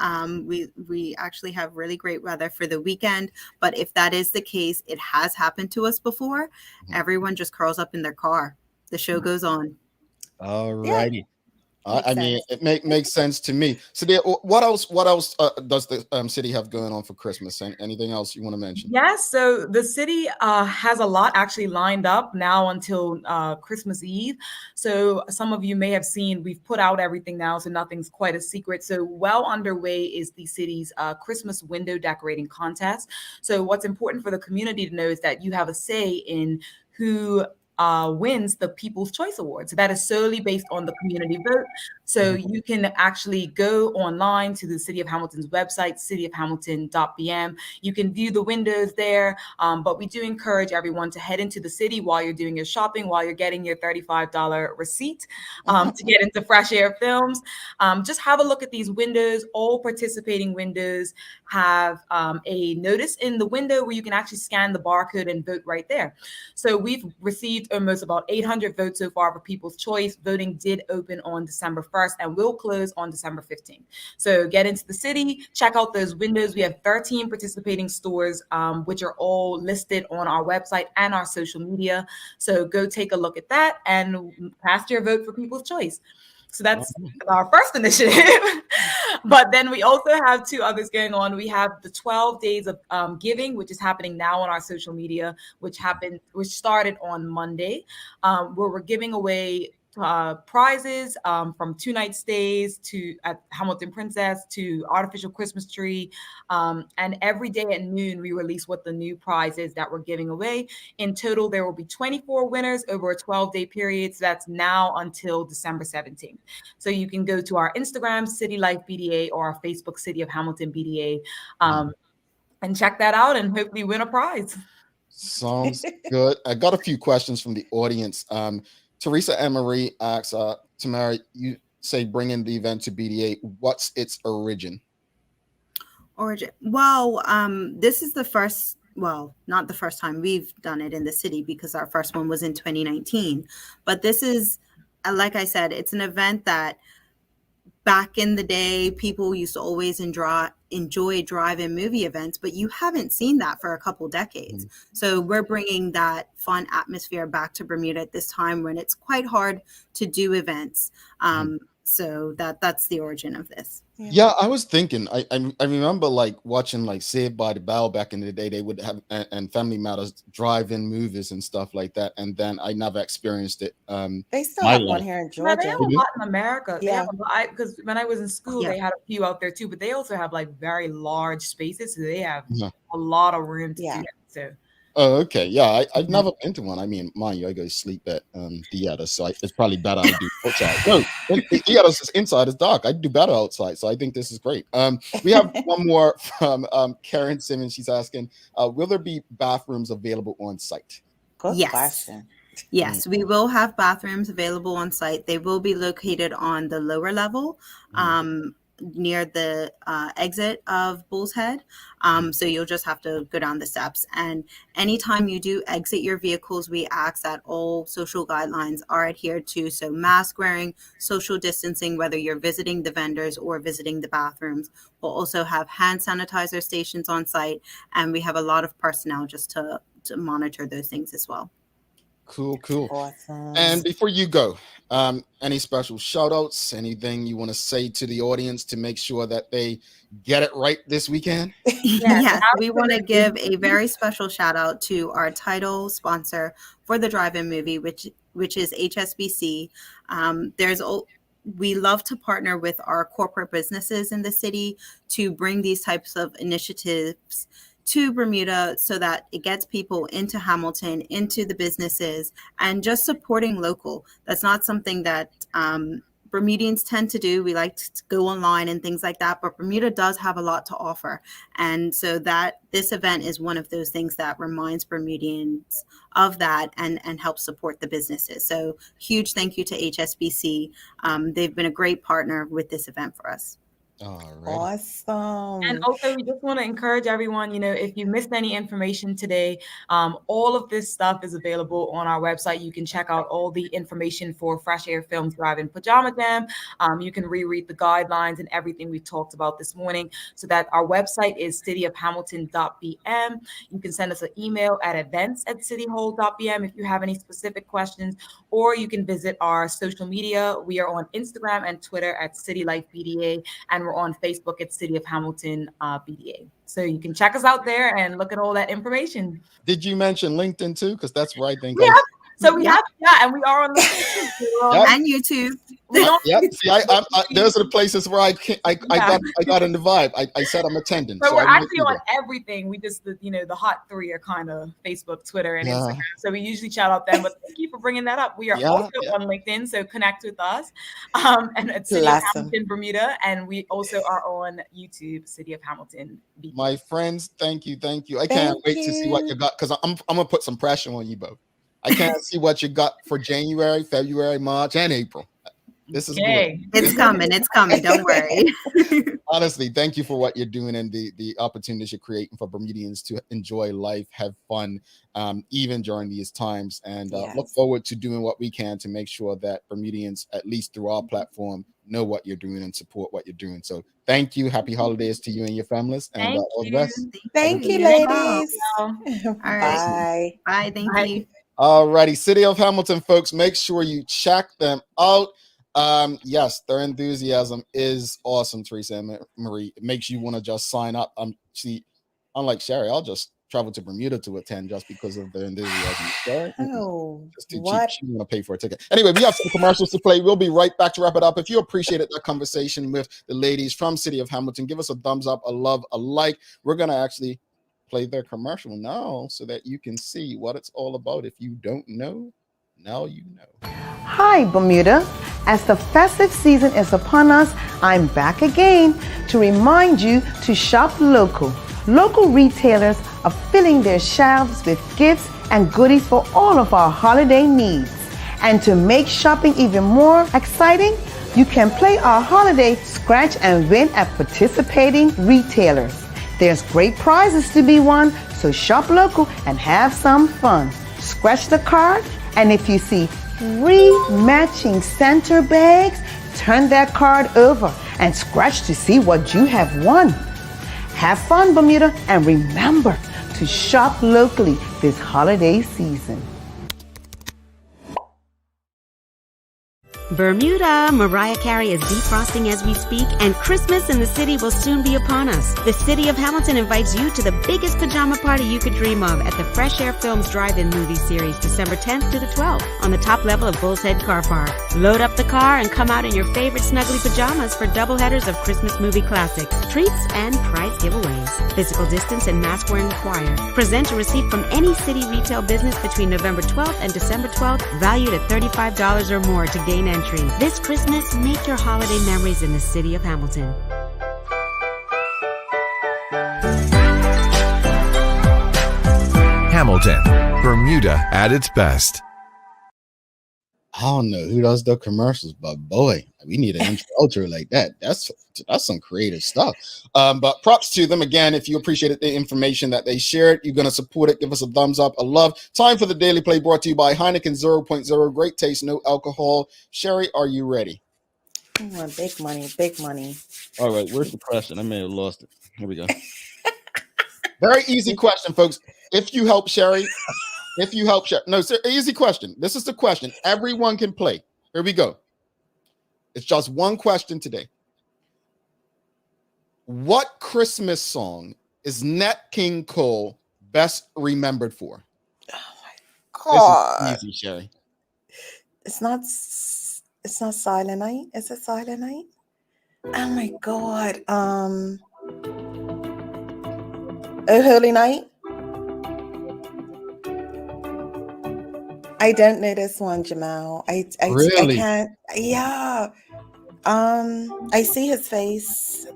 We actually have really great weather for the weekend. But if that is the case, it has happened to us before. Everyone just curls up in their car. The show goes on. All righty. I mean, it makes sense to me. So, what else does the city have going on for Christmas? Anything else you want to mention? Yes, so the city has a lot actually lined up now until Christmas Eve. So some of you may have seen we've put out everything now, so nothing's quite a secret. So well underway is the city's Christmas window decorating contest. So what's important for the community to know is that you have a say in who wins the People's Choice Award. So that is solely based on the community vote. So you can actually go online to the City of Hamilton's website, cityofhamilton.bm. You can view the windows there, but we do encourage everyone to head into the city while you're doing your shopping, while you're getting your $35 receipt to get into Fresh Air Films. Just have a look at these windows. All participating windows have a notice in the window where you can actually scan the barcode and vote right there. So we've received almost about 800 votes so far for People's Choice. Voting did open on December 1st and will close on December 15th. So get into the city, check out those windows. We have 13 participating stores, which are all listed on our website and our social media. So go take a look at that and cast your vote for People's Choice. So that's our first initiative. But then we also have two others going on. We have the 12 days of giving, which is happening now on our social media, which started on Monday, where we're giving away prizes from 2-night stays at Hamilton Princess to artificial Christmas tree. And every day at noon, we release what the new prize is that we're giving away. In total, there will be 24 winners over a 12-day period. So that's now until December 17th. So you can go to our Instagram, City Life BDA, or our Facebook, City of Hamilton BDA, and check that out and hopefully win a prize. Sounds good. I got a few questions from the audience. Teresa Emery asks, Tamara, you say bringing the event to BDA. What's its origin? Well, this is the first, well, not the first time we've done it in the city, because our first one was in 2019. But this is, like I said, it's an event that back in the day, people used to always enjoy drive-in movie events, but you haven't seen that for a couple decades. So we're bringing that fun atmosphere back to Bermuda at this time when it's quite hard to do events. So that's the origin of this. Yeah, I was thinking. I remember like watching like Saved by the Bell back in the day. They would have and Family Matters drive-in movies and stuff like that. And then I never experienced it. They still have one here in Georgia. They have a lot in America. Yeah, because when I was in school, they had a few out there too. But they also have like very large spaces, so they have a lot of room to do that. So. Oh, okay. Yeah, I've never been to one. I mean, mind you, I go sleep at theaters, so it's probably better I do outside. No, the theaters is inside, it's dark. I do better outside, so I think this is great. We have one more from Karen Simmons. She's asking, will there be bathrooms available on site? Good question. Yes, we will have bathrooms available on site. They will be located on the lower level. Near the exit of Bull's Head. So you'll just have to go down the steps. And anytime you do exit your vehicles, we ask that all social guidelines are adhered to. So mask wearing, social distancing, whether you're visiting the vendors or visiting the bathrooms. We'll also have hand sanitizer stations on site. And we have a lot of personnel just to monitor those things as well. Cool. Awesome. And before you go, any special shout outs, anything you want to say to the audience to make sure that they get it right this weekend? Yes, we want to give a very special shout out to our title sponsor for the drive-in movie, which is HSBC. We love to partner with our corporate businesses in the city to bring these types of initiatives to Bermuda so that it gets people into Hamilton, into the businesses, and just supporting local. That's not something that Bermudians tend to do. We like to go online and things like that, but Bermuda does have a lot to offer. And so that this event is one of those things that reminds Bermudians of that and helps support the businesses. So huge thank you to HSBC. They've been a great partner with this event for us. Awesome. And also, we just want to encourage everyone, if you missed any information today, all of this stuff is available on our website. You can check out all the information for Fresh Air Films Drive-In Pajama Jam. You can reread the guidelines and everything we talked about this morning. So that our website is cityofhamilton.bm. You can send us an email at events@cityhall.bm if you have any specific questions, or you can visit our social media. We are on Instagram and Twitter at City Life BDA, and we're on Facebook at City of Hamilton BDA. So you can check us out there and look at all that information. Did you mention LinkedIn too? Because that's where I think. We have, and we are on LinkedIn and YouTube. See, those are the places where I got in the vibe. I said I'm attending. So we're actually on everything. We just, the hot three are kind of Facebook, Twitter, and Instagram. So we usually shout out them. But thank you for bringing that up. We are also on LinkedIn, so connect with us. And it's City of Hamilton, Bermuda, and we also are on YouTube, City of Hamilton. BDA. My friends, thank you. I can't wait to see what you got, because I'm gonna put some pressure on you both. I can't see what you got for January, February, March, and April. This is good. It's coming. Don't worry. Honestly, thank you for what you're doing and the opportunities you're creating for Bermudians to enjoy life, have fun, even during these times, and look forward to doing what we can to make sure that Bermudians, at least through our platform, know what you're doing and support what you're doing. So thank you. Happy holidays to you and your families, and all the best. Thank you, ladies. All right. Bye. Thank you. Alrighty, City of Hamilton folks, make sure you check them out. Yes, their enthusiasm is awesome, Teresa and Marie. It makes you want to just sign up. Unlike Sherry, I'll just travel to Bermuda to attend just because of their enthusiasm. It's too cheap. She want to pay for a ticket. Anyway, we have some commercials to play. We'll be right back to wrap it up. If you appreciated that conversation with the ladies from City of Hamilton, give us a thumbs up, a love, a like. We're gonna actually play their commercial now so that you can see what it's all about. If you don't know, now you know. Hi, Bermuda. As the festive season is upon us, I'm back again to remind you to shop local. Local retailers are filling their shelves with gifts and goodies for all of our holiday needs. And to make shopping even more exciting, you can play our holiday scratch and win at participating retailers. There's great prizes to be won, so shop local and have some fun. Scratch the card, and if you see 3 matching center bags, turn that card over and scratch to see what you have won. Have fun, Bermuda, and remember to shop locally this holiday season. Bermuda, Mariah Carey is defrosting as we speak, and Christmas in the city will soon be upon us. The city of Hamilton invites you to the biggest pajama party you could dream of at the Fresh Air Films Drive-In Movie Series, December 10th to the 12th, on the top level of Bull's Head Car Park. Load up the car and come out in your favorite snuggly pajamas for doubleheaders of Christmas movie classics, treats, and prize giveaways. Physical distance and mask wearing required. Present a receipt from any city retail business between November 12th and December 12th, valued at $35 or more to gain entry. This Christmas, make your holiday memories in the city of Hamilton. Hamilton, Bermuda at its best. I don't know who does the commercials, but boy, we need an intro like that. That's some creative stuff. But props to them again. If you appreciated the information that they shared, you're going to support it. Give us a thumbs up, a love. Time for the Daily Play, brought to you by Heineken 0.0. Great taste, no alcohol. Sherry, are you ready? Oh, big money, big money. All right, where's the question? I may have lost it. Here we go. Very easy question, folks. If you help Sherry, no, sir, easy question. This is the question. Everyone can play. Here we go. It's just one question today. What Christmas song is Nat King Cole best remembered for? Oh my God. This is easy, Sherry. It's not Silent Night. Is it Silent Night? Oh my God. Oh Holy Night. I don't know this one, Jamal. I Really? can't. Yeah. I see his face.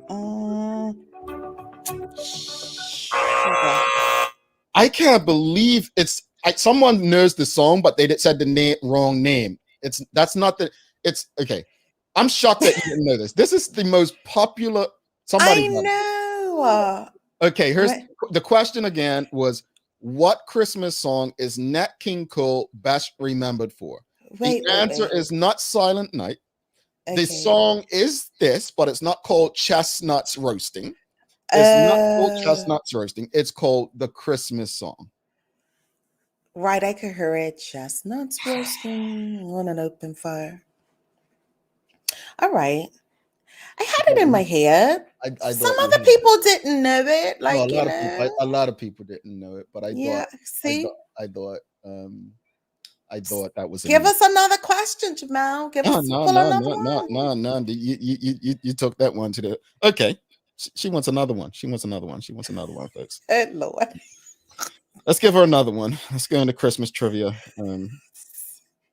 I can't believe someone knows the song, but they said the wrong name. It's okay. I'm shocked that you didn't know this. This is the most popular. I know. Okay, here's the question again was, what Christmas song is Nat King Cole best remembered for? The answer is not Silent Night. Okay. The song is this, but it's not called Chestnuts Roasting. It's not called Chestnuts Roasting. It's called The Christmas Song. Right, I could hear it. Chestnuts roasting on an open fire. All right. I had it in my head. Some other people didn't know it. Like, a lot of people didn't know it, but I thought that was. Give us another question, Jamal. Give us another one. No. You took that one to the. Okay, she wants another one. She wants another one, folks. Good Lord. Let's give her another one. Let's go into Christmas trivia.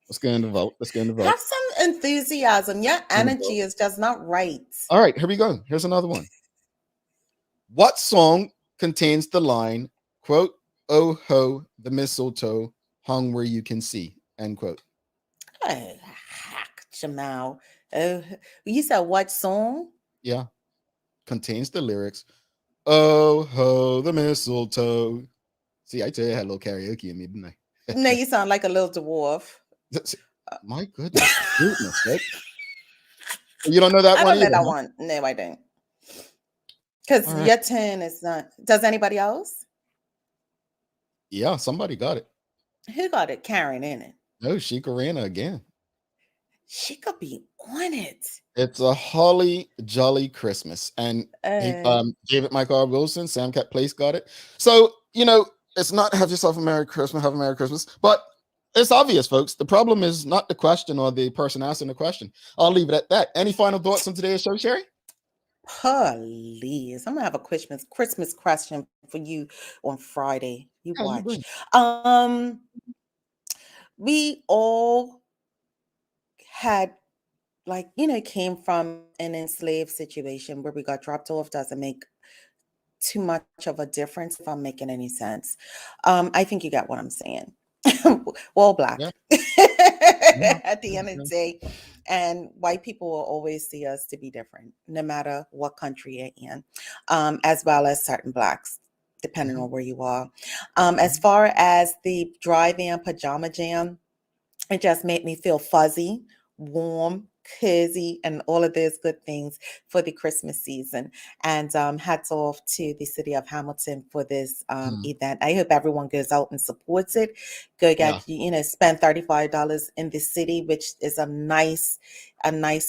Let's go into vote. Have some enthusiasm. Your energy is just not right. All right, here we go. Here's another one. What song contains the line, quote, "Oh ho, the mistletoe hung where you can see," end quote? Oh, heck, Jamal. Oh, you said what song? Yeah. Contains the lyrics, "Oh ho, the mistletoe." See, I tell you, I had a little karaoke in me, didn't I? No, you sound like a little dwarf. My goodness, right? You don't know that one? I don't know that one. No, I don't. Because your turn is not. Does anybody else? Yeah, somebody got it. Who got it? Karen, in it. No, she Karina again. She could be on it. It's a holly jolly Christmas, and David Michael Wilson, Sam Cat Place got it. So it's not "Have yourself a Merry Christmas, have a Merry Christmas," but it's obvious, folks. The problem is not the question or the person asking the question. I'll leave it at that. Any final thoughts on today's show, Sherry? Please. I'm gonna have a Christmas question for you on Friday. You watch. We all had came from an enslaved situation where we got dropped off. Doesn't make too much of a difference, if I'm making any sense. I think you got what I'm saying. We're all black Yeah. at the end of the day, and white people will always see us to be different, no matter what country you're in, as well as certain blacks, depending on where you are. As far as the drive-in pajama jam, it just made me feel fuzzy, warm, cozy, and all of those good things for the Christmas season. And hats off to the city of Hamilton for this event. I hope everyone goes out and supports it. Go get, spend $35 in the city, which is a nice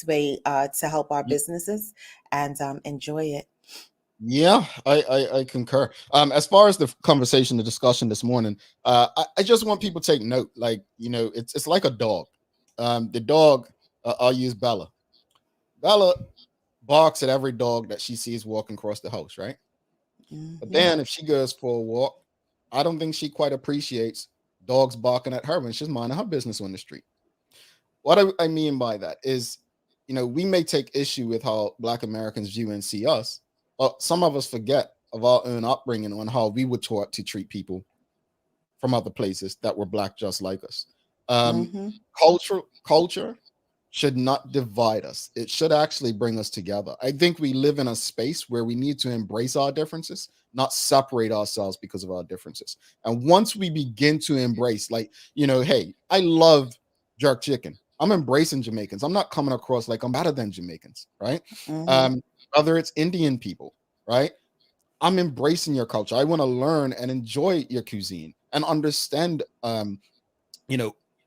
way to help our businesses, and enjoy it. Yeah, I concur. As far as the conversation, the discussion this morning, I just want people to take note. Like, it's like a dog. The dog, I'll use Bella. Bella barks at every dog that she sees walking across the house, right? But then if she goes for a walk, I don't think she quite appreciates dogs barking at her when she's minding her business on the street. What I mean by that is, we may take issue with how Black Americans view and see us, but some of us forget of our own upbringing on how we were taught to treat people from other places that were Black just like us. Culture should not divide us. It should actually bring us together. I think we live in a space where we need to embrace our differences, not separate ourselves because of our differences. And once we begin to embrace, like, hey, I love jerk chicken. I'm embracing Jamaicans. I'm not coming across like I'm better than Jamaicans, right? Whether it's Indian people, right? I'm embracing your culture. I want to learn and enjoy your cuisine and understand,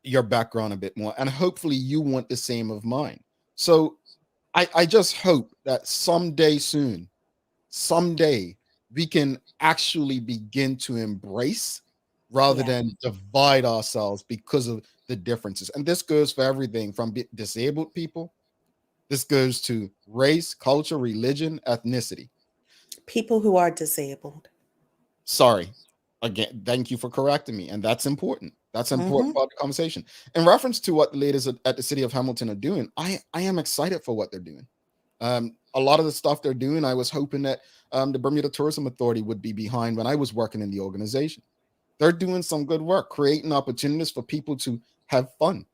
your background a bit more. And hopefully you want the same of mine. So I just hope that someday we can actually begin to embrace rather than divide ourselves because of the differences. And this goes for everything from disabled people. This goes to race, culture, religion, ethnicity. People who are disabled. Sorry. Again, thank you for correcting me. And that's important. That's an important part of the conversation. In reference to what the ladies at the city of Hamilton are doing, I am excited for what they're doing. A lot of the stuff they're doing, I was hoping that the Bermuda Tourism Authority would be behind when I was working in the organization. They're doing some good work, creating opportunities for people to have fun,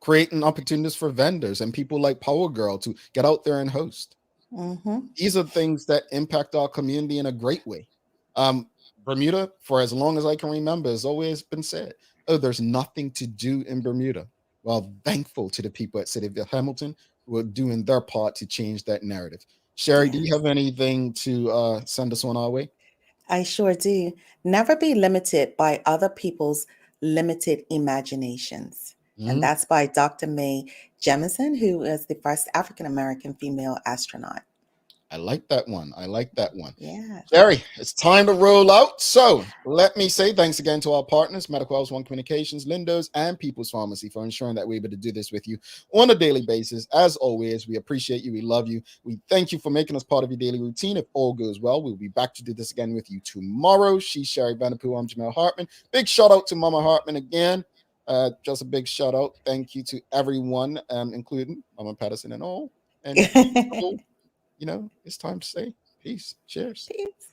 creating opportunities for vendors and people like Power Girl to get out there and host. These are things that impact our community in a great way. Bermuda, for as long as I can remember, has always been said, oh, there's nothing to do in Bermuda. Well, thankful to the people at City of Hamilton who are doing their part to change that narrative. Sherry, do you have anything to send us on our way? I sure do. Never be limited by other people's limited imaginations. And that's by Dr. Mae Jemison, who is the first African-American female astronaut. I like that one. Yeah. Jerry, it's time to roll out. So let me say thanks again to our partners, Medical House One Communications, Lindo's, and People's Pharmacy for ensuring that we're able to do this with you on a daily basis. As always, we appreciate you. We love you. We thank you for making us part of your daily routine. If all goes well, we'll be back to do this again with you tomorrow. She's Sherry Vanderpool. I'm Jamel Hartman. Big shout out to Mama Hartman again. Just a big shout out. Thank you to everyone, including Mama Patterson and all. And it's time to say peace. Cheers. Peace.